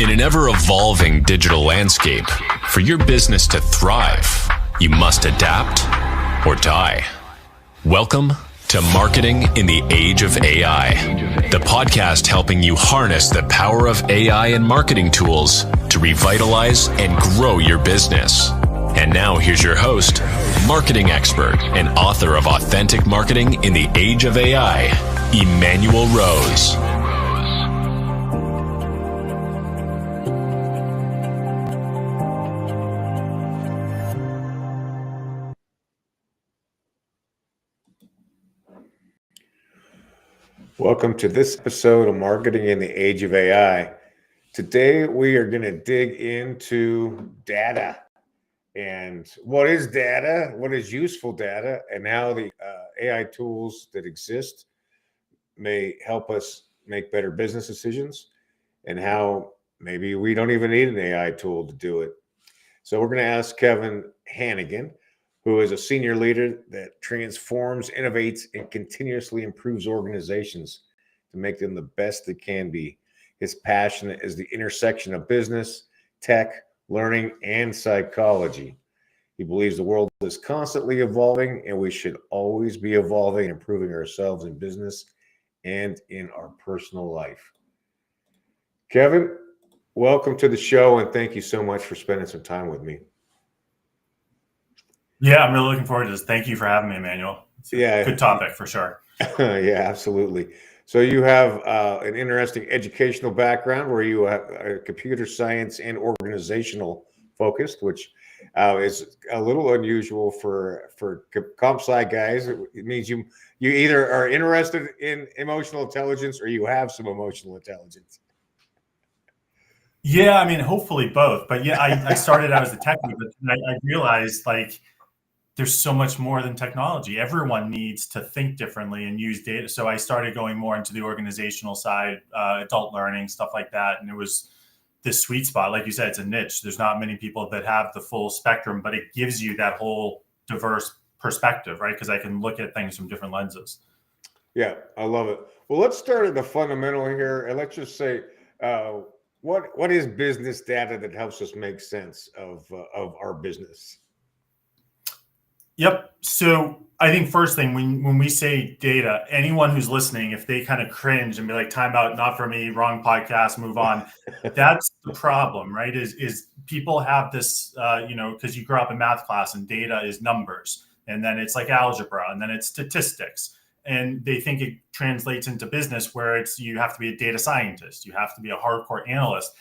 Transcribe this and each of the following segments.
In an ever-evolving digital landscape, for your business to thrive, you must adapt or die. Welcome to Marketing in the Age of AI, the podcast helping you harness the power of AI and marketing tools to revitalize and grow your business. And now here's your host, marketing expert and author of Authentic Marketing in the Age of AI, Emmanuel Rose. Welcome to this episode of Marketing in the Age of AI. Today, we are going to dig into data and what is data, what is useful data, and how the AI tools that exist may help us make better business decisions, and how maybe we don't even need an AI tool to do it. So we're going to ask Kevin Hanegan, who is a senior leader that transforms, innovates, and continuously improves organizations to make them the best they can be. His passion is the intersection of business, tech, learning, and psychology. He believes the world is constantly evolving, and we should always be evolving and improving ourselves in business and in our personal life. Kevin, welcome to the show, and thank you so much for spending some time with me. Yeah, I'm really looking forward to this. Thank you for having me, Emmanuel. It's a good topic for sure. Yeah, absolutely. So you have an interesting educational background where you have a computer science and organizational focused, which is a little unusual for comp sci guys. It means you either are interested in emotional intelligence or you have some emotional intelligence. Yeah, I mean, hopefully both. But yeah, I started out as a techie, but I realized there's so much more than technology. Everyone needs to think differently and use data. So I started going more into the organizational side, adult learning, stuff like that. And it was this sweet spot. Like you said, it's a niche. There's not many people that have the full spectrum, but it gives you that whole diverse perspective, right? Because I can look at things from different lenses. Yeah, I love it. Well, let's start at the fundamental here. And let's just say, what is business data that helps us make sense of our business? Yep. So I think first thing, when we say data, anyone who's listening, if they kind of cringe and be like, time out, not for me, wrong podcast, move on. That's the problem, right? Is people have this, because you grew up in math class and data is numbers, and then it's like algebra, and then it's statistics. And they think it translates into business where you have to be a data scientist, you have to be a hardcore analyst.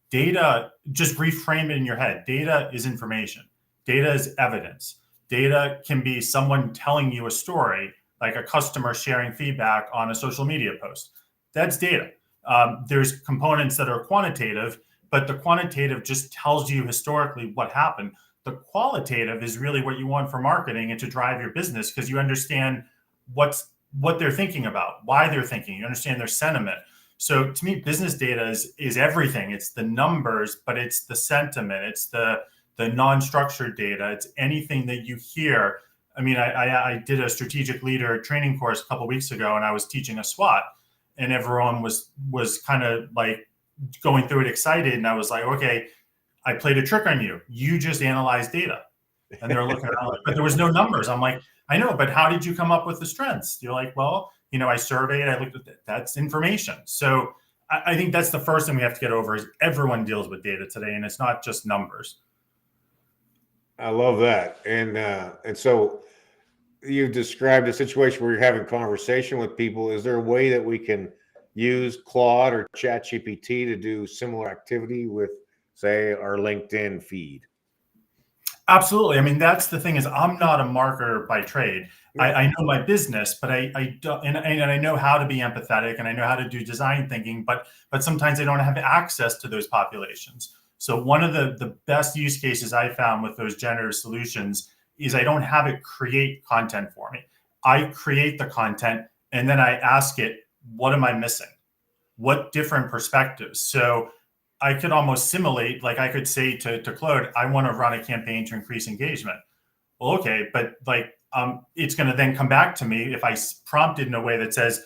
Data, just reframe it in your head. Data is information. Data is evidence. Data can be someone telling you a story, like a customer sharing feedback on a social media post. That's data. There's components that are quantitative, but the quantitative just tells you historically what happened. The qualitative is really what you want for marketing and to drive your business, because you understand what they're thinking about, why they're thinking, you understand their sentiment. So to me, business data is everything. It's the numbers, but it's the sentiment. It's the non-structured data. It's anything that you hear. I mean, I did a strategic leader training course a couple of weeks ago, and I was teaching a SWOT, and everyone was kind of like going through it excited. And I was like, okay, I played a trick on you. You just analyzed data. And they're looking around like, but there was no numbers. I'm like, I know, but how did you come up with the strengths? You're like, well, I surveyed, I looked at that. That's information. So I think that's the first thing we have to get over is everyone deals with data today, and it's not just numbers. I love that. And so you described a situation where you're having conversation with people. Is there a way that we can use Claude or ChatGPT to do similar activity with, say, our LinkedIn feed? Absolutely. I mean, that's the thing is I'm not a marketer by trade. I know my business, but I don't, and I know how to be empathetic, and I know how to do design thinking, but sometimes I don't have access to those populations. So one of the best use cases I found with those generative solutions is I don't have it create content for me. I create the content, and then I ask it, what am I missing? What different perspectives? So I could almost simulate, like I could say to Claude, I want to run a campaign to increase engagement. Well, okay, but it's going to then come back to me if I prompt it in a way that says,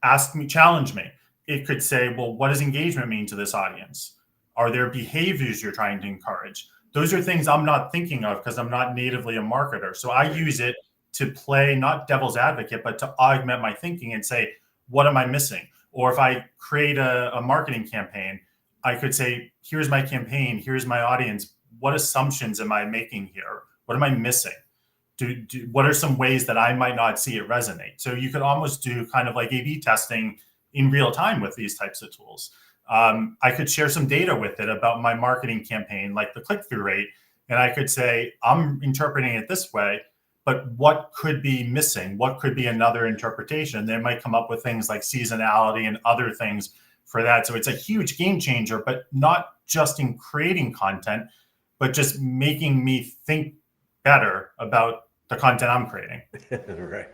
ask me, challenge me. It could say, well, what does engagement mean to this audience? Are there behaviors you're trying to encourage? Those are things I'm not thinking of because I'm not natively a marketer. So I use it to play not devil's advocate, but to augment my thinking and say, what am I missing? Or if I create a marketing campaign, I could say, here's my campaign, here's my audience. What assumptions am I making here? What am I missing? What are some ways that I might not see it resonate? So you could almost do kind of like A/B testing in real time with these types of tools. I could share some data with it about my marketing campaign, like the click-through rate. And I could say, I'm interpreting it this way, but what could be missing? What could be another interpretation? They might come up with things like seasonality and other things for that. So it's a huge game changer, but not just in creating content, but just making me think better about the content I'm creating. Right.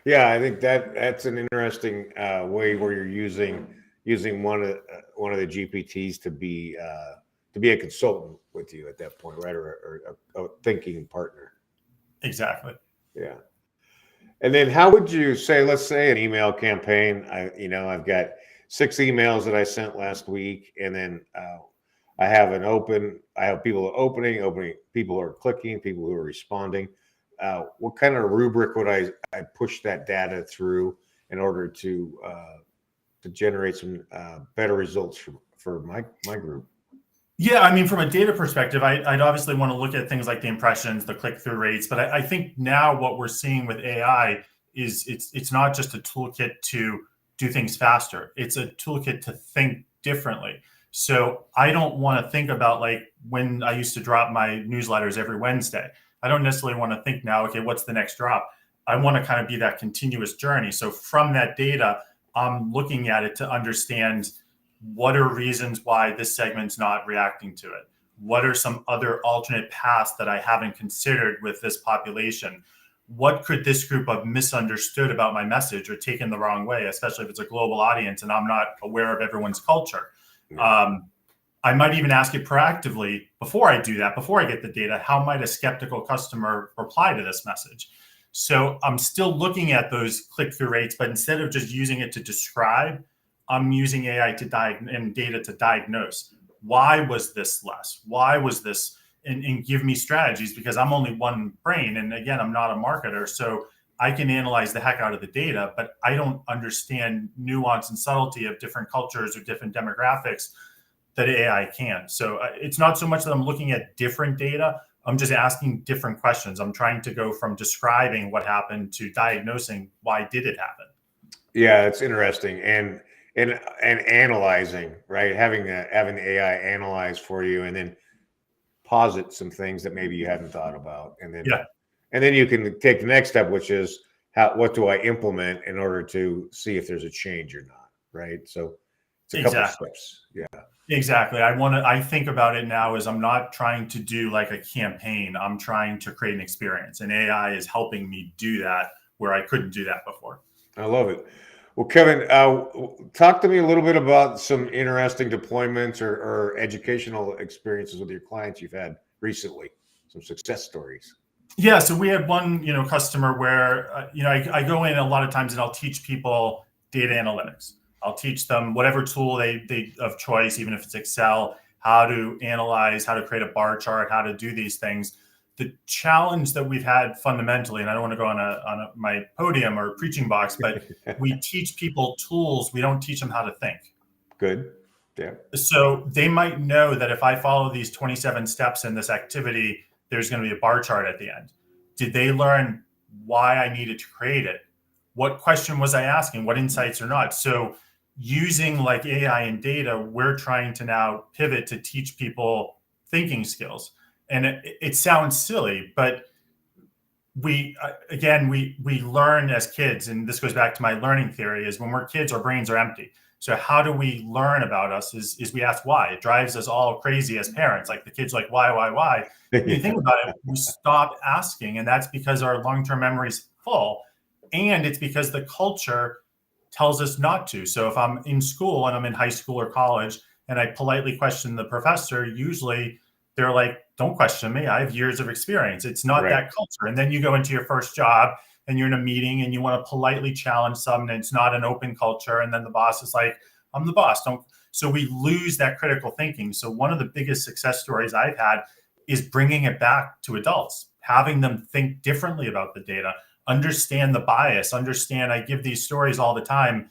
Yeah, I think that's an interesting way where you're using one of the GPTs to be a consultant with you at that point, right? Or a thinking partner. Exactly. Yeah. And then how would you say, let's say an email campaign, I've got 6 emails that I sent last week, and then I have people opening, people who are clicking, people who are responding. What kind of rubric would I push that data through in order to generate some better results for my group? Yeah, I mean, from a data perspective, I'd obviously want to look at things like the impressions, the click-through rates, but I think now what we're seeing with AI is it's not just a toolkit to do things faster. It's a toolkit to think differently. So I don't want to think about like when I used to drop my newsletters every Wednesday. I don't necessarily want to think now, okay, what's the next drop? I want to kind of be that continuous journey. So from that data, I'm looking at it to understand what are reasons why this segment's not reacting to it? What are some other alternate paths that I haven't considered with this population? What could this group have misunderstood about my message or taken the wrong way, especially if it's a global audience and I'm not aware of everyone's culture? I might even ask it proactively before I do that, before I get the data, how might a skeptical customer reply to this message? So I'm still looking at those click-through rates, but instead of just using it to describe, I'm using AI and data to diagnose. Why was this less? Why was this? And give me strategies, because I'm only one brain. And again, I'm not a marketer. So I can analyze the heck out of the data, but I don't understand nuance and subtlety of different cultures or different demographics that AI can. So it's not so much that I'm looking at different data. I'm just asking different questions. I'm trying to go from describing what happened to diagnosing why did it happen. Yeah, it's interesting. And analyzing, right? Having the AI analyze for you, and then posit some things that maybe you hadn't thought about, and then you can take the next step, which is what do I implement in order to see if there's a change or not, right? So it's a couple of steps. Yeah, exactly. I think about it now as I'm not trying to do like a campaign. I'm trying to create an experience, and AI is helping me do that where I couldn't do that before. I love it. Well, Kevin, talk to me a little bit about some interesting deployments or educational experiences with your clients you've had recently, some success stories. Yeah, so we had one, customer where, I go in a lot of times and I'll teach people data analytics. I'll teach them whatever tool they of choice, even if it's Excel, how to analyze, how to create a bar chart, how to do these things. The challenge that we've had fundamentally, and I don't want to go on my podium or preaching box, but we teach people tools. We don't teach them how to think. Good. Yeah. So they might know that if I follow these 27 steps in this activity, there's going to be a bar chart at the end. Did they learn why I needed to create it? What question was I asking? What insights or not? So using like AI and data, we're trying to now pivot to teach people thinking skills. And it sounds silly, but we learn as kids, and this goes back to my learning theory, is when we're kids, our brains are empty. So how do we learn about us is we ask why. It drives us all crazy as parents. Like the kids like, why? When you think about it, we stop asking, and that's because our long-term memory is full. And it's because the culture tells us not to. So if I'm in school and I'm in high school or college and I politely question the professor, usually they're like, don't question me. I have years of experience. It's not that culture. And then you go into your first job and you're in a meeting and you want to politely challenge someone, and it's not an open culture. And then the boss is like, I'm the boss. So we lose that critical thinking. So one of the biggest success stories I've had is bringing it back to adults, having them think differently about the data, understand the bias, understand. I give these stories all the time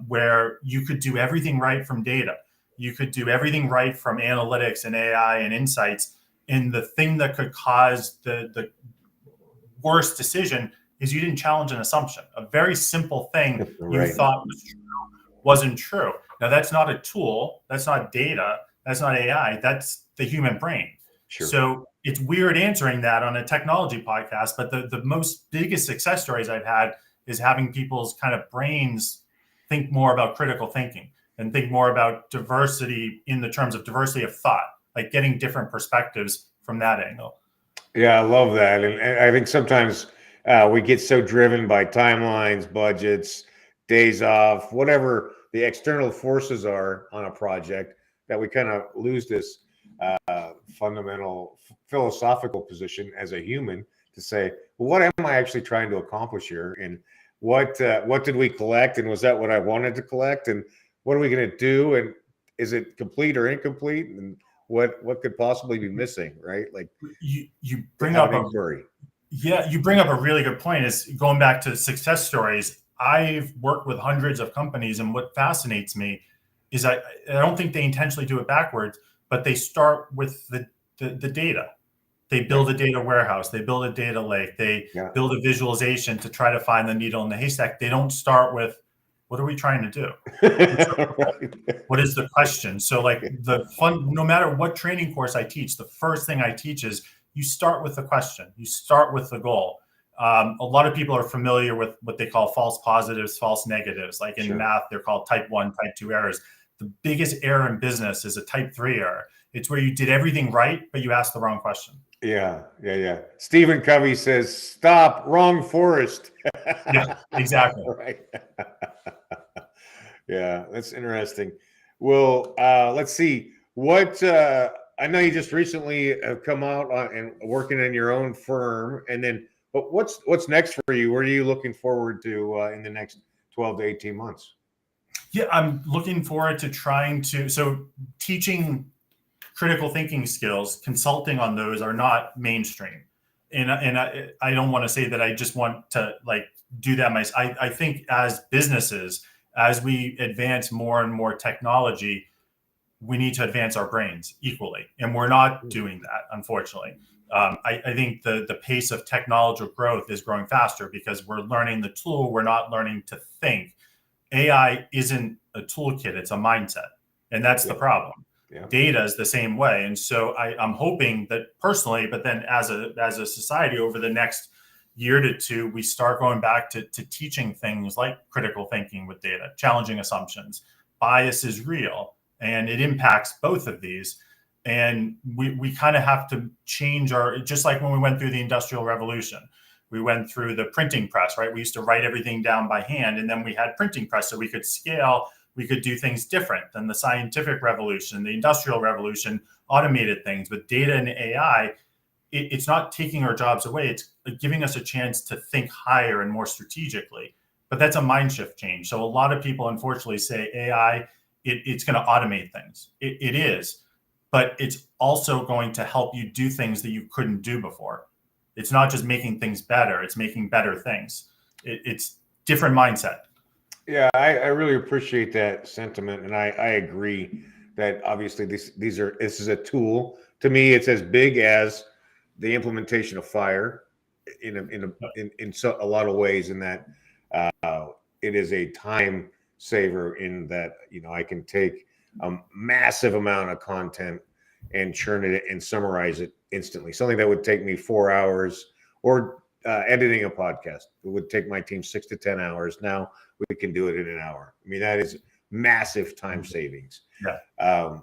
where you could do everything right from data. You could do everything right from analytics and AI and insights. And the thing that could cause the worst decision is you didn't challenge an assumption. A very simple thing Right. you thought was true wasn't true. Now, that's not a tool. That's not data. That's not AI. That's the human brain. Sure. So it's weird answering that on a technology podcast, but the most biggest success stories I've had is having people's kind of brains think more about critical thinking and think more about diversity in the terms of diversity of thought, like getting different perspectives from that angle. Yeah, I love that. And I think sometimes we get so driven by timelines, budgets, days off, whatever the external forces are on a project, that we kind of lose this fundamental philosophical position as a human to say, well, what am I actually trying to accomplish here? And what did we collect? And was that what I wanted to collect? And what are we going to do? And is it complete or incomplete? And what could possibly be missing, right? Like you bring up you bring up a really good point. Is going back to success stories. I've worked with hundreds of companies, and what fascinates me is I don't think they intentionally do it backwards, but they start with the data. They build a data warehouse. They build a data lake. They build a visualization to try to find the needle in the haystack. They don't start with, what are we trying to do? What is the question? So like no matter what training course I teach, the first thing I teach is you start with the question. You start with the goal. A lot of people are familiar with what they call false positives, false negatives. Like in math, they're called type 1, type 2 errors. The biggest error in business is a type 3 error. It's where you did everything right, but you asked the wrong question. Yeah. Stephen Covey says, "Stop, wrong forest." Yeah, exactly. Right. Yeah, that's interesting. Well, let's see. What I know you just recently have come out and working in your own firm, and then, but what's next for you? What are you looking forward to in the next 12 to 18 months? Yeah, I'm looking forward to teaching critical thinking skills, consulting on those are not mainstream. And I don't want to say that I just want to like do that myself. I think as businesses, as we advance more and more technology, we need to advance our brains equally. And we're not doing that, unfortunately. I think the pace of technological growth is growing faster because we're learning the tool. We're not learning to think. AI isn't a toolkit, it's a mindset. And that's the problem. Yeah. Data is the same way. And so I'm hoping that personally, but then as a society over the next year to two, we start going back to teaching things like critical thinking with data, challenging assumptions. Bias is real and it impacts both of these. And we kind of have to change just like when we went through the Industrial Revolution. We went through the printing press, right? We used to write everything down by hand, and then we had printing press so we could scale. We could do things different than the scientific revolution. The Industrial Revolution automated things. With data and AI, it's not taking our jobs away. It's giving us a chance to think higher and more strategically. But that's a mind shift change. So a lot of people, unfortunately, say AI, it's going to automate things. It is, but it's also going to help you do things that you couldn't do before. It's not just making things better. It's making better things. It's different mindset. Yeah, I really appreciate that sentiment, and I agree that obviously this is a tool. To me, it's as big as the implementation of fire in a lot of ways. In that it is a time saver. In that I can take a massive amount of content and churn it and summarize it instantly. Something that would take me 4 hours, or editing a podcast, it would take my team 6 to 10 hours. Now we can do it in an hour. I mean, that is massive time savings. Yeah.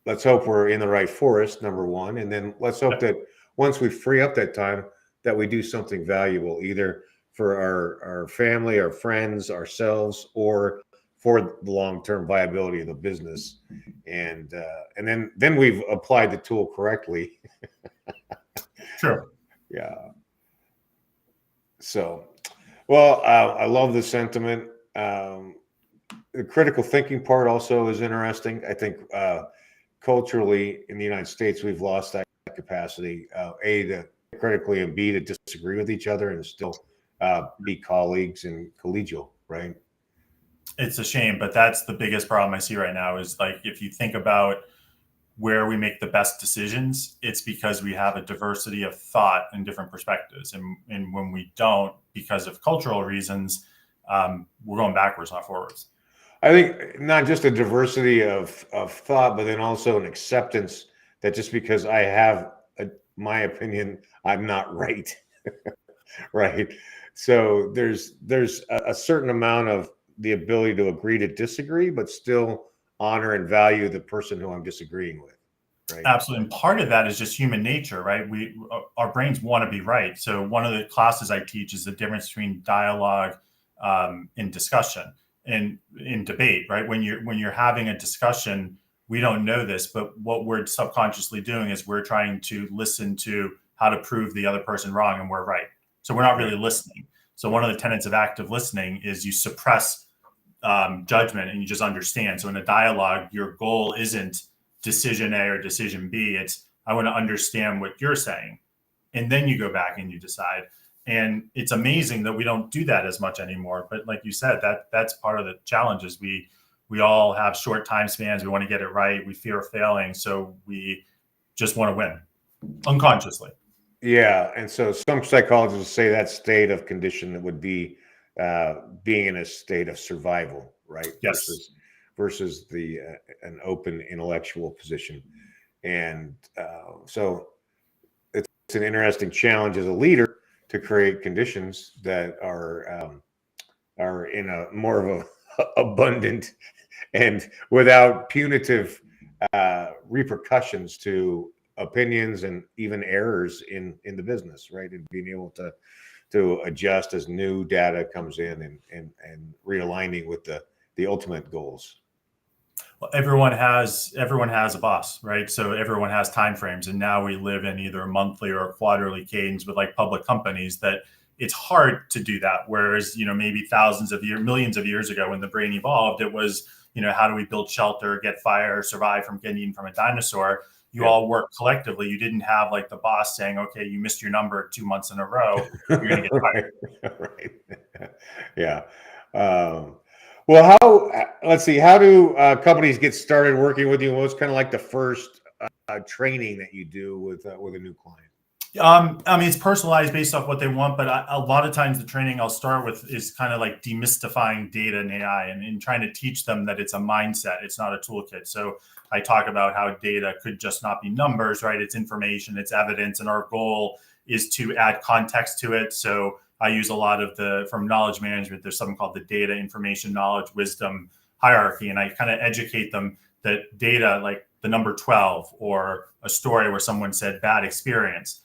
Let's hope we're in the right forest, number one. And then let's hope that once we free up that time, that we do something valuable, either for our family, our friends, ourselves, or for the long-term viability of the business. And then we've applied the tool correctly. Sure. Yeah. So, well, I love the sentiment. the critical thinking part also is interesting. I think culturally in the United States, we've lost that capacity, A, to critically, and B, to disagree with each other and still be colleagues and collegial, right? It's a shame, but that's the biggest problem I see right now is like, if you think about where we make the best decisions, it's because we have a diversity of thought and different perspectives. And when we don't, because of cultural reasons, we're going backwards, not forwards. I think not just a diversity of thought, but then also an acceptance that just because I have my opinion, I'm not right. Right. So there's a certain amount of the ability to agree to disagree, but still honor and value the person who I'm disagreeing with. Right. Absolutely. And part of that is just human nature, right? Our brains want to be right. So one of the classes I teach is the difference between dialogue and discussion and in debate, right? When you're having a discussion, we don't know this, but what we're subconsciously doing is we're trying to listen to how to prove the other person wrong and we're right. So we're not really listening. So one of the tenets of active listening is you suppress judgment and you just understand. So in a dialogue, your goal isn't decision A or decision B. It's, I want to understand what you're saying. And then you go back and you decide. And it's amazing that we don't do that as much anymore. But like you said, that's part of the challenge is we all have short time spans. We want to get it right. We fear failing. So we just want to win unconsciously. Yeah. And so some psychologists say that state of condition that would be being in a state of survival, right? Yes. Versus the an open intellectual position. And so it's an interesting challenge as a leader to create conditions that are in a more of a abundant and without punitive repercussions to opinions and even errors in the business, right? And being able to adjust as new data comes in and realigning with the ultimate goals. Well, everyone has a boss, right? So everyone has timeframes, and now we live in either a monthly or a quarterly cadence with like public companies that it's hard to do that. Whereas, maybe millions of years ago when the brain evolved, it was, how do we build shelter, get fire, survive from getting eaten from a dinosaur? You all work collectively. You didn't have like the boss saying, okay, you missed your number 2 months in a row. You're going to get fired. Right. Yeah. Well, let's see, how do companies get started working with you? What's kind of like the first training that you do with a new client? It's personalized based off what they want, but a lot of times the training I'll start with is kind of like demystifying data and AI and trying to teach them that it's a mindset. It's not a toolkit. So I talk about how data could just not be numbers, right? It's information, it's evidence. And our goal is to add context to it. So I use a lot of from knowledge management, there's something called the data, information, knowledge, wisdom hierarchy. And I kind of educate them that data, like the number 12 or a story where someone said bad experience,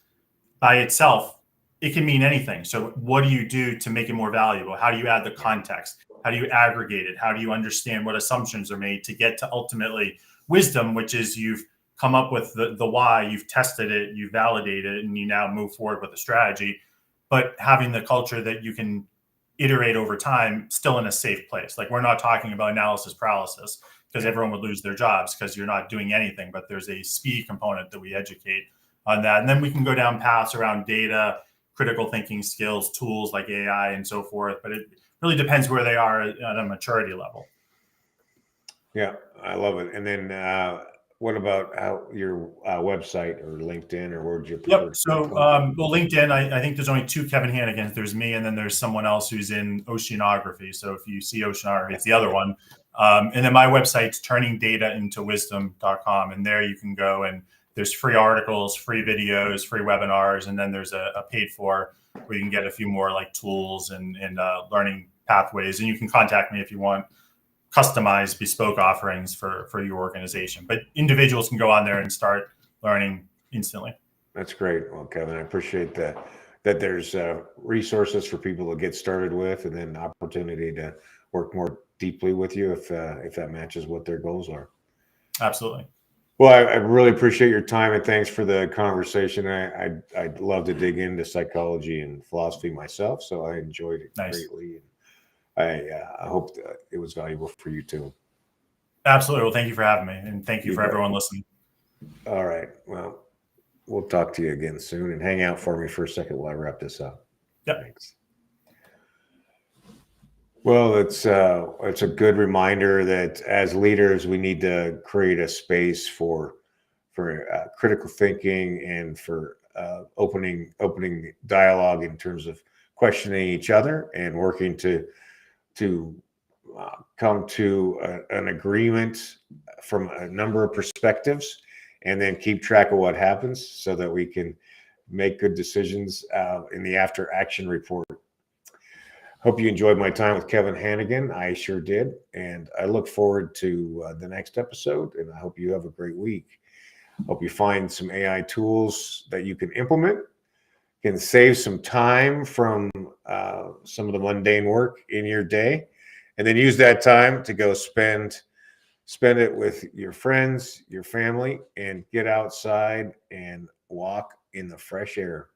by itself, it can mean anything. So what do you do to make it more valuable? How do you add the context? How do you aggregate it? How do you understand what assumptions are made to get to ultimately wisdom, which is you've come up with the why, you've tested it, you validate it, and you now move forward with a strategy, but having the culture that you can iterate over time still in a safe place. Like we're not talking about analysis paralysis because everyone would lose their jobs because you're not doing anything, but there's a speed component that we educate on that. And then we can go down paths around data, critical thinking skills, tools like AI and so forth. But it really depends where they are at a maturity level. Yeah, I love it. And then what about your website or LinkedIn or where'd you prefer? Yep. So, LinkedIn, I think there's only 2 Kevin Hanegans. There's me, and then there's someone else who's in oceanography. So if you see oceanography, it's the other one. And then my website's turningdataintowisdom.com. And there you can go and there's free articles, free videos, free webinars. And then there's a paid for where you can get a few more like tools and learning pathways. And you can contact me if you want customized bespoke offerings for your organization, but individuals can go on there and start learning instantly. That's great. Well, Kevin, I appreciate that there's resources for people to get started with, and then opportunity to work more deeply with you if that matches what their goals are. Absolutely. Well, I really appreciate your time, and thanks for the conversation. I'd love to dig into psychology and philosophy myself, so I enjoyed it greatly. I hope that it was valuable for you too. Absolutely. Well, thank you for having me, and thank you for everyone listening. All right. Well, we'll talk to you again soon, and hang out for me for a second while I wrap this up. Yep. Thanks. Well, it's a good reminder that as leaders, we need to create a space for critical thinking and for opening dialogue in terms of questioning each other and working to come to an agreement from a number of perspectives, and then keep track of what happens so that we can make good decisions in the after action report. Hope you enjoyed my time with Kevin Hanegan. I sure did. And I look forward to the next episode, and I hope you have a great week. Hope you find some AI tools that you can implement, can save some time from some of the mundane work in your day, and then use that time to go spend it with your friends, your family, and get outside and walk in the fresh air.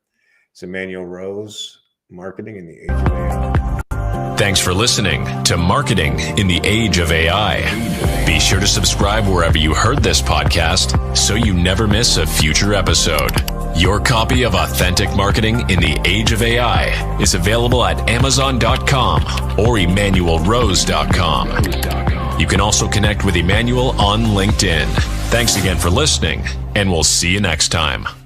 It's Emmanuel Rose, Marketing in the Age of AI. Thanks for listening to Marketing in the Age of AI. Be sure to subscribe wherever you heard this podcast so you never miss a future episode. Your copy of Authentic Marketing in the Age of AI is available at Amazon.com or EmmanuelRose.com. You can also connect with Emmanuel on LinkedIn. Thanks again for listening, and we'll see you next time.